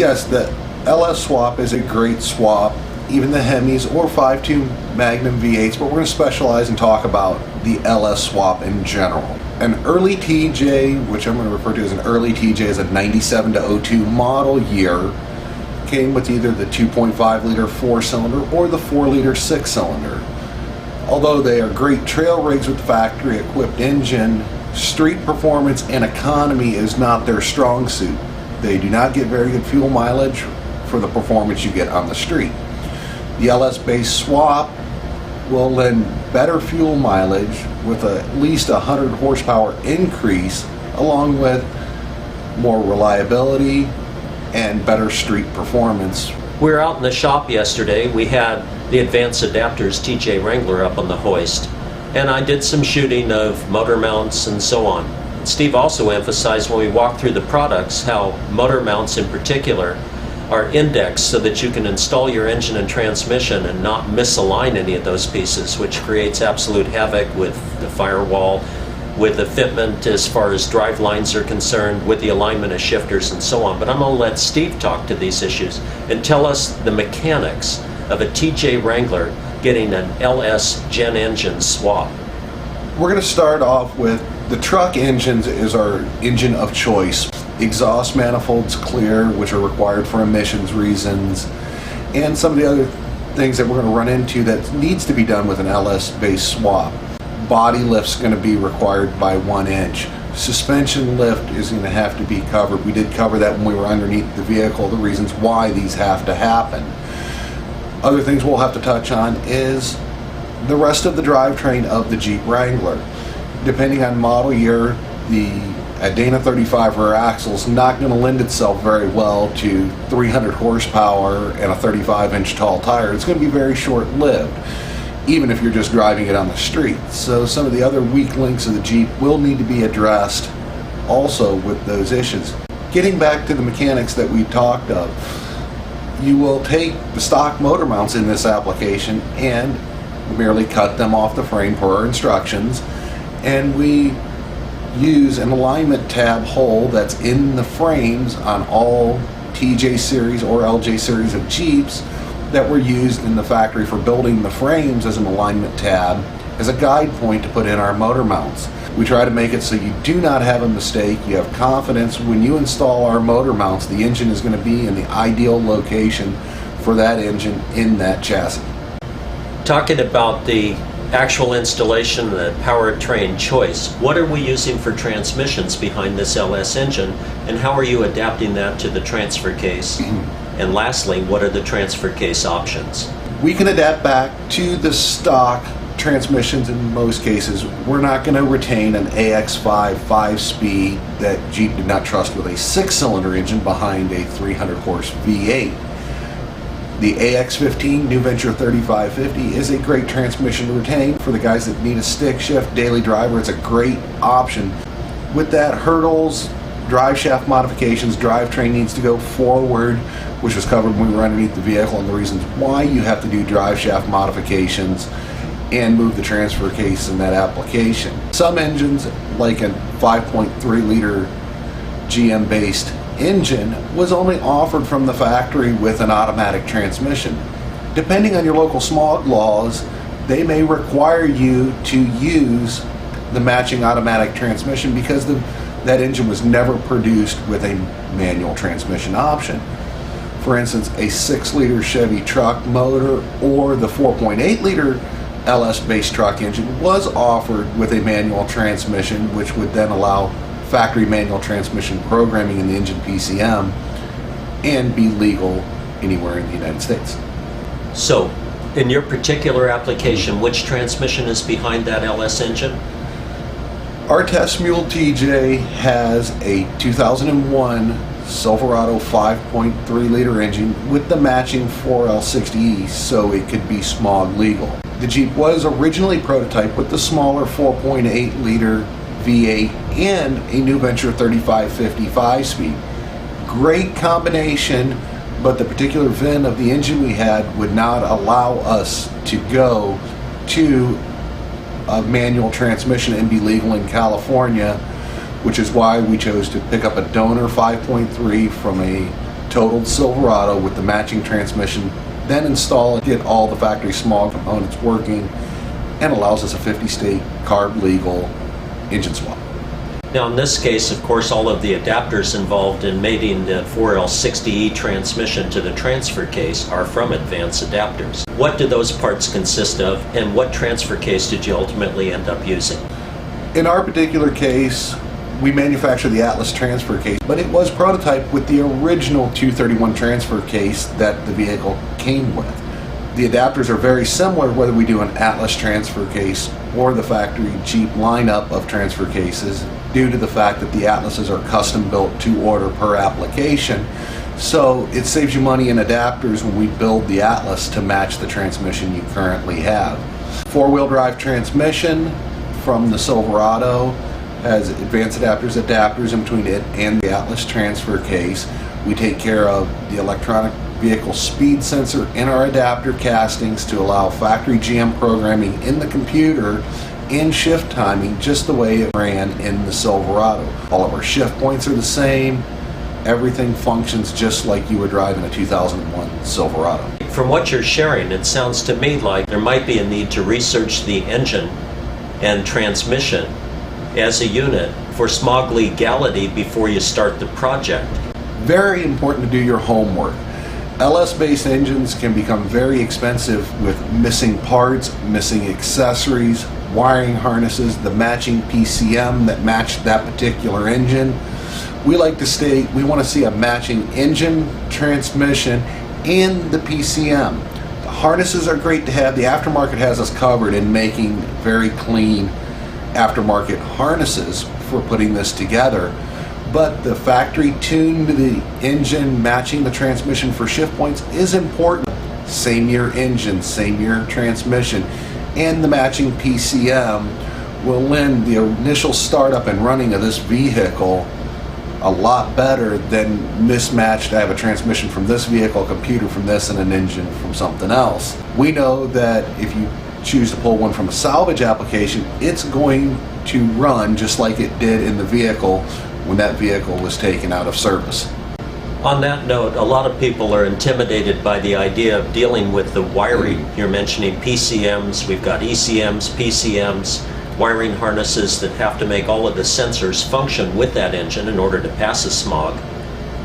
Yes, the LS swap is a great swap, even the Hemis or 5.2 Magnum V8s, but we're going to specialize and talk about the LS swap in general. An early TJ, which I'm going to refer to as an early TJ, is a 97 to 02 model year, came with either the 2.5 liter 4-cylinder or the 4 liter 6-cylinder. Although they are great trail rigs with the factory equipped engine, street performance and economy is not their strong suit. They do not get very good fuel mileage for the performance you get on the street. The LS-based swap will lend better fuel mileage with at least 100 horsepower increase, along with more reliability and better street performance. We were out in the shop yesterday. We had the Advanced Adapters TJ Wrangler up on the hoist, and I did some shooting of motor mounts and so on. Steve also emphasized when we walked through the products how motor mounts in particular are indexed so that you can install your engine and transmission and not misalign any of those pieces, which creates absolute havoc with the firewall, with the fitment as far as drive lines are concerned, with the alignment of shifters and so on. But I'm going to let Steve talk to these issues and tell us the mechanics of a TJ Wrangler getting an LS gen engine swap. We're going to start off with the truck engines is our engine of choice. Exhaust manifolds clear, which are required for emissions reasons, and some of the other things that we're going to run into that needs to be done with an LS-based swap. Body lift's going to be required by 1 inch. Suspension lift is going to have to be covered. We did cover that when we were underneath the vehicle, the reasons why these have to happen. Other things we'll have to touch on is the rest of the drivetrain of the Jeep Wrangler. Depending on model year, the Dana 35 rear axle is not going to lend itself very well to 300 horsepower and a 35-inch tall tire. It's going to be very short-lived, even if you're just driving it on the street. So some of the other weak links of the Jeep will need to be addressed also with those issues. Getting back to the mechanics that we talked of, you will take the stock motor mounts in this application and merely cut them off the frame per our instructions, and we use an alignment tab hole that's in the frames on all TJ series or LJ series of Jeeps that were used in the factory for building the frames as an alignment tab as a guide point to put in our motor mounts. We try to make it so you do not have a mistake. You have confidence when you install our motor mounts, the engine is going to be in the ideal location for that engine in that chassis. Talking about the actual installation, the powertrain choice, what are we using for transmissions behind this LS engine, and how are you adapting that to the transfer case? And lastly, what are the transfer case options? We can adapt back to the stock transmissions in most cases. We're not going to retain an AX5 5-speed that Jeep did not trust with a 6-cylinder engine behind a 300 horse V8. The AX15 New Venture 3550 is a great transmission to retain for the guys that need a stick shift daily driver. It's a great option. With that, hurdles, drive shaft modifications, drivetrain needs to go forward, which was covered when we were underneath the vehicle, and the reasons why you have to do drive shaft modifications and move the transfer case in that application. Some engines, like a 5.3 liter GM based engine, was only offered from the factory with an automatic transmission. Depending on your local smog laws, they may require you to use the matching automatic transmission because that engine was never produced with a manual transmission option. For instance, a 6-liter Chevy truck motor or the 4.8 liter LS-based truck engine was offered with a manual transmission, which would then allow factory manual transmission programming in the engine PCM and be legal anywhere in the United States. So, in your particular application, which transmission is behind that LS engine? Our test mule TJ has a 2001 Silverado 5.3 liter engine with the matching 4L60E, so it could be smog legal. The Jeep was originally prototyped with the smaller 4.8 liter V8 and a New Venture 3550 5-speed. Great combination, but the particular VIN of the engine we had would not allow us to go to a manual transmission and be legal in California, which is why we chose to pick up a donor 5.3 from a totaled Silverado with the matching transmission, then install it, get all the factory small components working, and allows us a 50-state carb legal engine swap. Now, in this case, of course, all of the adapters involved in mating the 4L60E transmission to the transfer case are from Advance Adapters. What do those parts consist of, and what transfer case did you ultimately end up using? In our particular case, we manufacture the Atlas transfer case, but it was prototyped with the original 231 transfer case that the vehicle came with. The adapters are very similar whether we do an Atlas transfer case or the factory Jeep lineup of transfer cases, due to the fact that the Atlases are custom built to order per application. So it saves you money in adapters when we build the Atlas to match the transmission you currently have. Four-wheel drive transmission from the Silverado has Advanced adapters in between it and the Atlas transfer case. We take care of the electronic vehicle speed sensor in our adapter castings to allow factory GM programming in the computer in shift timing, just the way it ran in the Silverado. All of our shift points are the same. Everything functions just like you were driving a 2001 Silverado. From what you're sharing, it sounds to me like there might be a need to research the engine and transmission as a unit for smog legality before you start the project. Very important to do your homework. LS-based engines can become very expensive with missing parts, missing accessories, wiring harnesses, the matching PCM that matched that particular engine. We like to state we want to see a matching engine, transmission, and the PCM. The harnesses are great to have. The aftermarket has us covered in making very clean aftermarket harnesses for putting this together. But the factory tuned to the engine, matching the transmission for shift points is important. Same year engine, same year transmission, and the matching PCM will lend the initial startup and running of this vehicle a lot better than mismatched. I have a transmission from this vehicle, a computer from this, and an engine from something else. We know that if you choose to pull one from a salvage application, it's going to run just like it did in the vehicle when that vehicle was taken out of service. On that note, a lot of people are intimidated by the idea of dealing with the wiring. You're mentioning PCMs, we've got ECMs, PCMs, wiring harnesses that have to make all of the sensors function with that engine in order to pass a smog.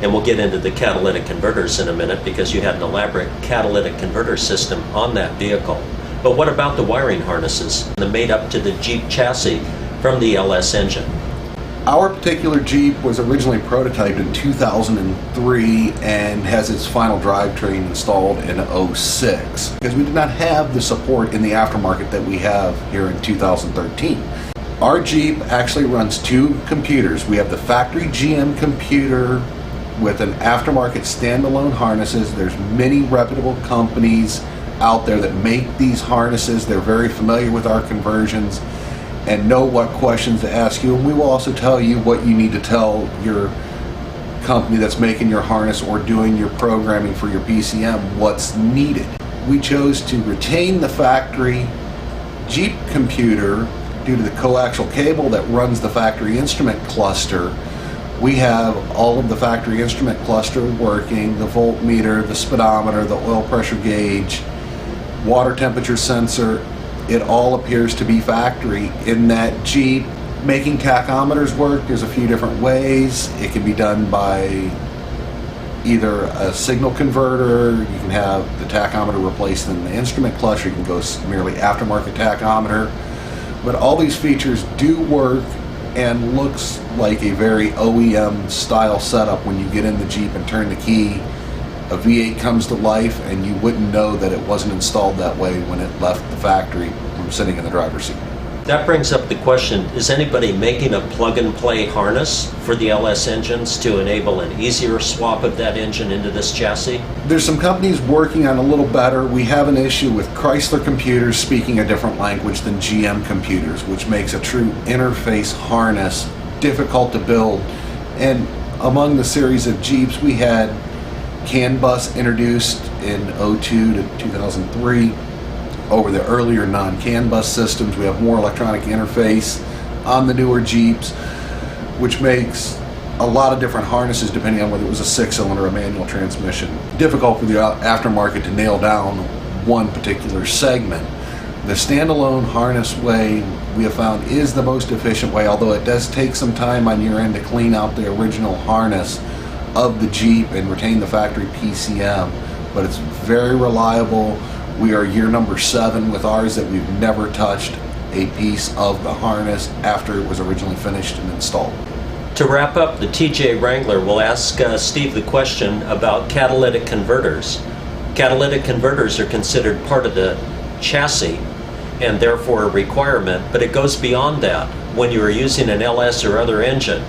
And we'll get into the catalytic converters in a minute because you had an elaborate catalytic converter system on that vehicle. But what about the wiring harnesses that made up to the Jeep chassis from the LS engine? Our particular Jeep was originally prototyped in 2003 and has its final drivetrain installed in 2006 because we did not have the support in the aftermarket that we have here in 2013. Our Jeep actually runs two computers. We have the factory GM computer with an aftermarket standalone harnesses. There's many reputable companies out there that make these harnesses. They're very familiar with our conversions and know what questions to ask you, and we will also tell you what you need to tell your company that's making your harness or doing your programming for your PCM what's needed. We chose to retain the factory Jeep computer due to the coaxial cable that runs the factory instrument cluster. We have all of the factory instrument cluster working, the voltmeter, the speedometer, the oil pressure gauge, water temperature sensor. It all appears to be factory in that Jeep. Making tachometers work, there's a few different ways. It can be done by either a signal converter, you can have the tachometer replaced in the instrument cluster, you can go merely aftermarket tachometer. But all these features do work and looks like a very OEM style setup when you get in the Jeep and turn the key. A V8 comes to life and you wouldn't know that it wasn't installed that way when it left the factory from sitting in the driver's seat. That brings up the question, is anybody making a plug-and-play harness for the LS engines to enable an easier swap of that engine into this chassis? There's some companies working on a little better. We have an issue with Chrysler computers speaking a different language than GM computers, which makes a true interface harness difficult to build. And among the series of Jeeps, we had CAN bus introduced in 2002 to 2003 over the earlier non-CAN bus systems. We have more electronic interface on the newer Jeeps, which makes a lot of different harnesses depending on whether it was a 6-cylinder or a manual transmission. Difficult for the aftermarket to nail down one particular segment. The standalone harness way we have found is the most efficient way, although it does take some time on your end to clean out the original harness of the Jeep and retain the factory PCM, but it's very reliable. We are year number 7 with ours that we've never touched a piece of the harness after it was originally finished and installed. To wrap up the TJ Wrangler, we'll ask Steve the question about catalytic converters. Catalytic converters are considered part of the chassis and therefore a requirement, but it goes beyond that. When you are using an LS or other engine,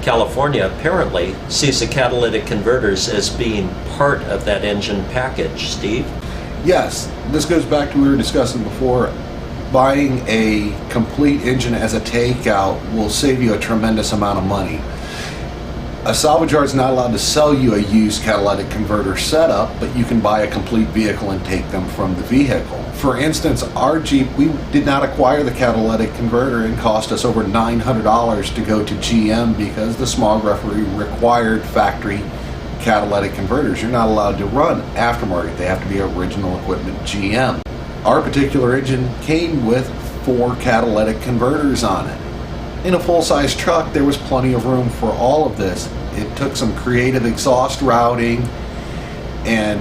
California apparently sees the catalytic converters as being part of that engine package. Steve? Yes, this goes back to what we were discussing before. Buying a complete engine as a takeout will save you a tremendous amount of money. A salvage yard is not allowed to sell you a used catalytic converter setup, but you can buy a complete vehicle and take them from the vehicle. For instance, our Jeep, we did not acquire the catalytic converter. It cost us over $900 to go to GM because the smog referee required factory catalytic converters. You're not allowed to run aftermarket. They have to be original equipment GM. Our particular engine came with 4 catalytic converters on it. In a full-size truck, there was plenty of room for all of this. It took some creative exhaust routing and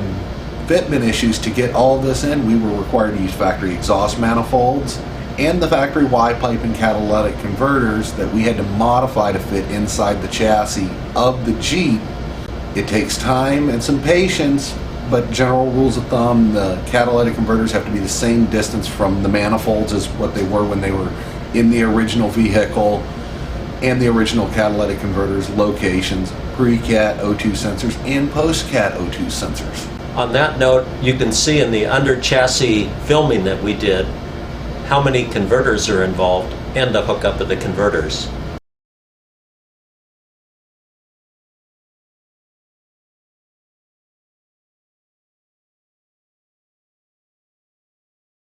fitment issues to get all of this in. We were required to use factory exhaust manifolds and the factory Y-pipe and catalytic converters that we had to modify to fit inside the chassis of the Jeep. It takes time and some patience, but general rules of thumb, the catalytic converters have to be the same distance from the manifolds as what they were when they were in the original vehicle, and the original catalytic converters locations, pre-CAT O2 sensors and post-CAT O2 sensors. On that note, you can see in the under chassis filming that we did how many converters are involved and the hookup of the converters.